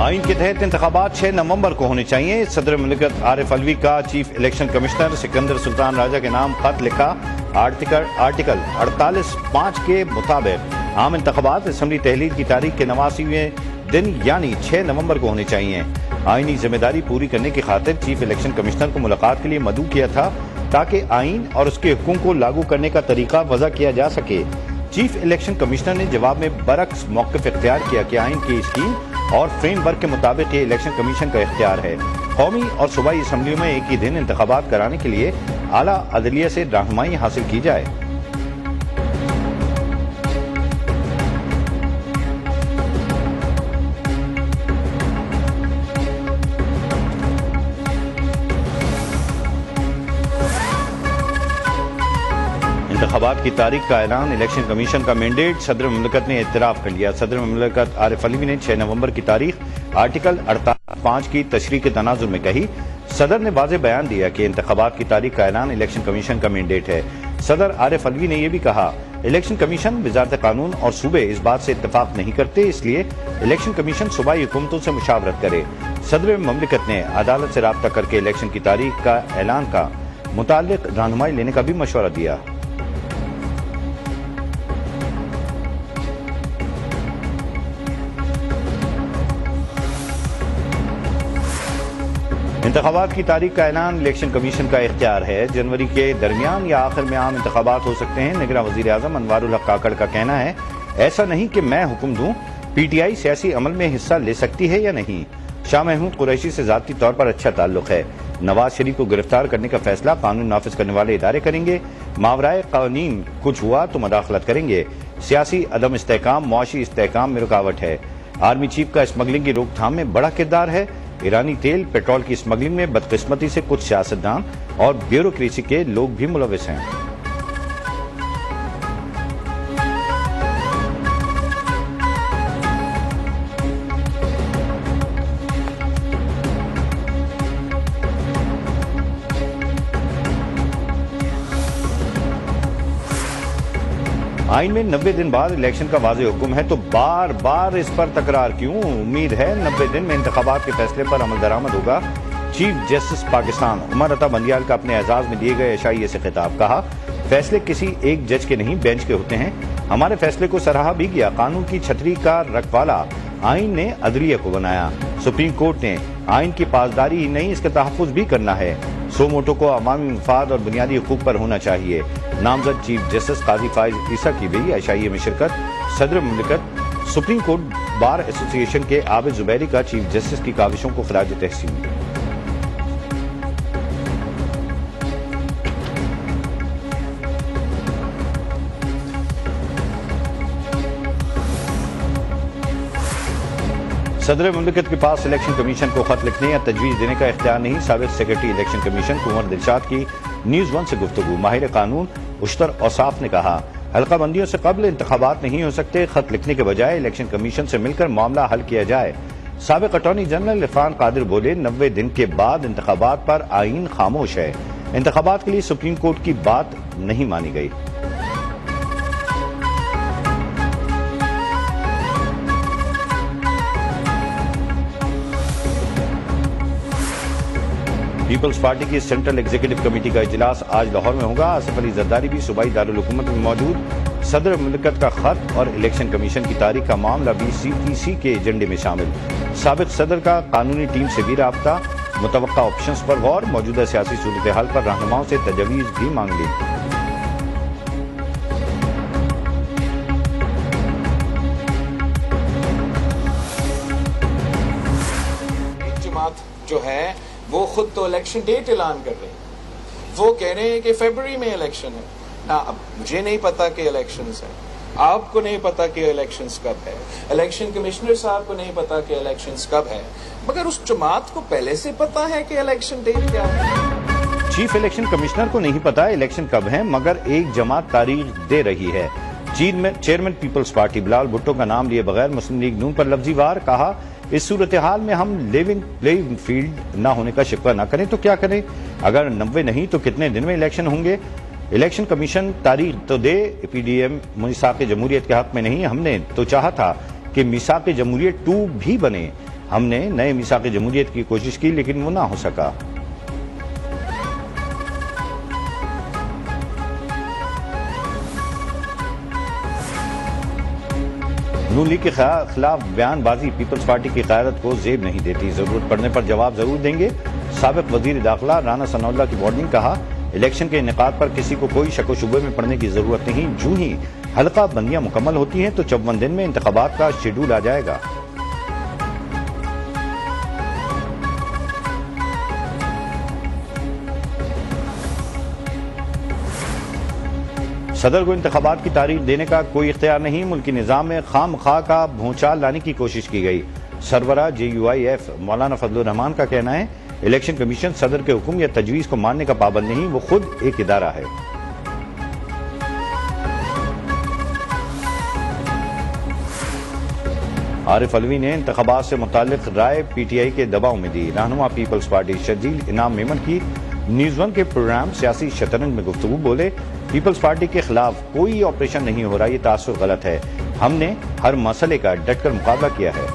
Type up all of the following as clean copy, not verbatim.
آئین کے تحت انتخابات 6 نومبر کو ہونے چاہیے. صدر مملکت عارف علوی کا چیف الیکشن کمشنر سکندر سلطان راجہ کے نام خط لکھا. آرٹیکل 48(5) کے مطابق عام انتخابات اسمبلی تحلیل کی تاریخ کے 89ویں دن یعنی 6 نومبر کو ہونے چاہیے. آئینی ذمہ داری پوری کرنے کی خاطر چیف الیکشن کمشنر کو ملاقات کے لیے مدعو کیا تھا تاکہ آئین اور اس کے حکم کو لاگو کرنے کا طریقہ وضع کیا جا سکے. چیف الیکشن کمشنر نے جواب میں برعکس موقف اختیار کیا کہ آئین کی اسکیم اور فریم ورک کے مطابق یہ الیکشن کمیشن کا اختیار ہے. قومی اور صوبائی اسمبلیوں میں ایک ہی دن انتخابات کرانے کے لیے اعلیٰ عدلیہ سے رہنمائی حاصل کی جائے. انتخابات کی تاریخ کا اعلان الیکشن کمیشن کا مینڈیٹ صدر مملکت نے اعتراف کر لیا. صدر مملکت عارف علوی نے 6 نومبر کی تاریخ آرٹیکل 48(5) کی تشریح کے تناظر میں کہی. صدر نے واضح بیان دیا کہ انتخابات کی تاریخ کا اعلان الیکشن کمیشن کا مینڈیٹ ہے. صدر عارف علوی نے یہ بھی کہا الیکشن کمیشن وزارت قانون اور صوبے اس بات سے اتفاق نہیں کرتے، اس لیے الیکشن کمیشن صوبائی حکومتوں سے مشاورت کرے. صدر مملکت نے عدالت سے رابطہ کر کے الیکشن کی تاریخ کا اعلان کا متعلق رہنمائی لینے کا بھی مشورہ دیا. انتخابات کی تاریخ کا اعلان الیکشن کمیشن کا اختیار ہے. جنوری کے درمیان یا آخر میں عام انتخابات ہو سکتے ہیں. نگراں وزیر اعظم انوار الحق کاکڑ کا کہنا ہے ایسا نہیں کہ میں حکم دوں، پی ٹی آئی سیاسی عمل میں حصہ لے سکتی ہے یا نہیں. شاہ محمود قریشی سے ذاتی طور پر اچھا تعلق ہے. نواز شریف کو گرفتار کرنے کا فیصلہ قانون نافذ کرنے والے ادارے کریں گے. ماورائے قوانین کچھ ہوا تو مداخلت کریں گے. سیاسی عدم استحکام معاشی استحکام میں رکاوٹ ہے. آرمی چیف کا اسمگلنگ کی روک تھام میں بڑا کردار ہے. ایرانی تیل پیٹرول کی اسمگلنگ میں بدقسمتی سے کچھ سیاستدان اور بیوروکریسی کے لوگ بھی ملوث ہیں. آئین میں 90 دن بعد الیکشن کا واضح حکم ہے تو بار بار اس پر تکرار کیوں؟ امید ہے 90 دن میں انتخابات کے فیصلے پر عمل درآمد ہوگا. چیف جسٹس پاکستان عمر عطا بندیال کا اپنے اعزاز میں دیے گئے عشائیے سے خطاب. کہا فیصلے کسی ایک جج کے نہیں بینچ کے ہوتے ہیں. ہمارے فیصلے کو سراہا بھی گیا. قانون کی چھتری کا رکھوالا آئین نے عدلیہ کو بنایا. سپریم کورٹ نے آئین کی پاسداری ہی نہیں اس کا تحفظ بھی کرنا ہے. سو موٹو کو عوامی مفاد اور بنیادی حقوق پر ہونا چاہیے. نامزد چیف جسٹس قاضی فائز عیسیٰ کی بھی عشائیے میں شرکت. صدر مملکت سپریم کورٹ بار ایسوسی ایشن کے عابد زبیری کا چیف جسٹس کی کاوشوں کو خراج تحسین. صدر مملکت کے پاس الیکشن کمیشن کو خط لکھنے یا تجویز دینے کا اختیار نہیں. سابق سیکرٹری الیکشن کمیشن کنور دلشاد کی نیوز 1 سے گفتگو. ماہر قانون اشتر اوصاف نے کہا حلقہ بندیوں سے قبل انتخابات نہیں ہو سکتے. خط لکھنے کے بجائے الیکشن کمیشن سے مل کر معاملہ حل کیا جائے. سابق اٹارنی جنرل عرفان قادر بولے 90 دن کے بعد انتخابات پر آئین خاموش ہے. انتخابات کے لیے سپریم کورٹ کی بات نہیں مانی گئی. پیپلز پارٹی کی سینٹرل ایگزیکٹو کمیٹی کا اجلاس آج لاہور میں ہوگا. آصف علی زرداری بھی صوبائی دارالحکومت میں موجود. صدر مملکت کا خط اور الیکشن کمیشن کی تاریخ کا معاملہ بھی CPC کے ایجنڈے میں شامل. سابق صدر کا قانونی ٹیم سے بھی رابطہ. متوقع آپشنز پر غور. موجودہ سیاسی صورتحال پر رہنماؤں سے تجاویز بھی مانگ لی. جماعت جو ہے وہ خود تو الیکشن ڈیٹ اعلان کر رہے ہیں. وہ کہہ رہے ہیں کہ فیبروری میں الیکشن ہے. اب مجھے نہیں پتا کہ الیکشنز ہیں، آپ کو نہیں پتا کہ الیکشنز کب ہے، الیکشن کمشنر صاحب کو نہیں پتا کہ الیکشنز کب ہے، مگر اس جماعت کو پہلے سے پتا ہے کہ الیکشن ڈیٹ کیا ہے. چیف الیکشن کمشنر کو نہیں پتا الیکشن کب ہے مگر ایک جماعت تاریخ دے رہی ہے. چیئرمین پیپلز پارٹی بلال بھٹو کا نام لیے بغیر مسلم لیگ نون پر لفظی وار. کہا اس صورتحال میں ہم لیونگ پلینگ فیلڈ نہ ہونے کا شکوہ نہ کریں تو کیا کریں؟ اگر 90 نہیں تو کتنے دن میں الیکشن ہوں گے؟ الیکشن کمیشن تاریخ تو دے. PDM میثاق جمہوریت کے حق میں نہیں. ہم نے تو چاہا تھا کہ میثاق جمہوریت 2 بھی بنے. ہم نے نئے میثاق جمہوریت کی کوشش کی لیکن وہ نہ ہو سکا۔ نون لیگ کے خلاف بیان بازی پیپلز پارٹی کی قیادت کو زیب نہیں دیتی، ضرورت پڑنے پر جواب ضرور دیں گے۔ سابق وزیر داخلہ رانا ثناء اللہ کی وارننگ، کہا الیکشن کے انعقاد پر کسی کو کوئی شک و شبے میں پڑنے کی ضرورت نہیں، جو ہی حلقہ بندیاں مکمل ہوتی ہیں تو 54 دن میں انتخابات کا شیڈول آ جائے گا۔ صدر کو انتخابات کی تاریخ دینے کا کوئی اختیار نہیں، ملکی نظام میں خام خواہ کا بھونچال لانے کی کوشش کی گئی۔ سربراہ JUIF مولانا فضل الرحمان کا کہنا ہے الیکشن کمیشن صدر کے حکم یا تجویز کو ماننے کا پابند نہیں، وہ خود ایک ادارہ ہے۔ عارف علوی نے انتخابات سے متعلق رائے PTI کے دباؤ میں دی۔ رہنما پیپلز پارٹی شرجیل انعام میمن کی نیوز 1 کے پروگرام سیاسی شطرنج میں گفتگو، بولے پیپلز پارٹی کے خلاف کوئی آپریشن نہیں ہو رہا، یہ تاثر غلط ہے، ہم نے ہر مسئلے کا ڈٹ کر مقابلہ کیا ہے۔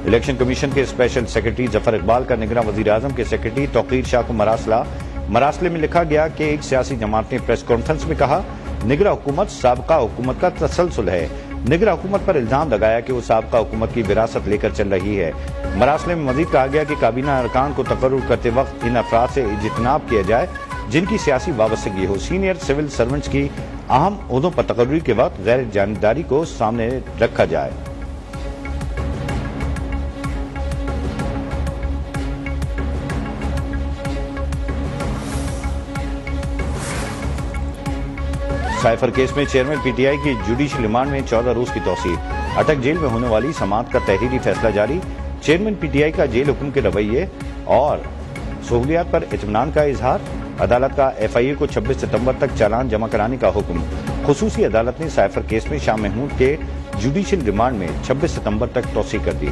الیکشن کمیشن کے اسپیشل سیکرٹری ظفر اقبال کا نگراں وزیر اعظم کے سیکرٹری توقیر شاہ کو مراسلے میں لکھا گیا کہ ایک سیاسی جماعت نے پریس کانفرنس میں کہا نگراں حکومت سابقہ حکومت کا تسلسل ہے۔ نگراں حکومت پر الزام لگایا کہ وہ سابقہ حکومت کی وراثت لے کر چل رہی ہے۔ مراسلے میں مزید کہا گیا کہ کابینہ ارکان کو تقرر کرتے وقت ان افراد سے اجتناب کیا جائے جن کی سیاسی وابستگی ہو۔ سینئر سول سرونٹس کی اہم عہدوں پر تقرری کے وقت غیر جانبداری کو سامنے رکھا جائے۔ سائفر کیس میں چیئرمین PTI کی جوڈیشل ریمانڈ میں 14 روز کی توسیع، اٹک جیل میں ہونے والی سماعت کا تحریری فیصلہ جاری۔ چیئرمین PTI کا جیل حکم کے رویے اور سہولیات پر اطمینان کا اظہار، عدالت کا FIA کو 26 ستمبر تک چالان جمع کرانے کا حکم۔ خصوصی عدالت نے سائفر کیس میں شاہ محمود کے جوڈیشل ریمانڈ میں 26 ستمبر تک توسیع کر دی۔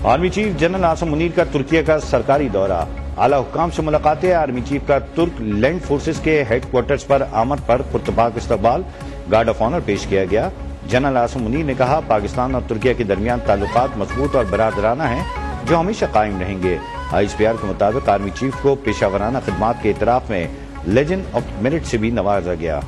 Army chief general Asim Munir کا ترکیہ کا سرکاری دورہ، اعلی حکام سے ملاقاتیں، آرمی چیف کا ترک لینڈ فورسز کے ہیڈ کوارٹرز پر آمد پر پرتپاک استقبال، گارڈ آف آنر پیش کیا گیا۔ جنرل عاصم منیر نے کہا پاکستان اور ترکیہ کے درمیان تعلقات مضبوط اور برادرانہ ہیں جو ہمیشہ قائم رہیں گے۔ ISPR کے مطابق آرمی چیف کو پیشہ ورانہ خدمات کے اعتراف میں لیجن آف میرٹ سے بھی نوازا گیا۔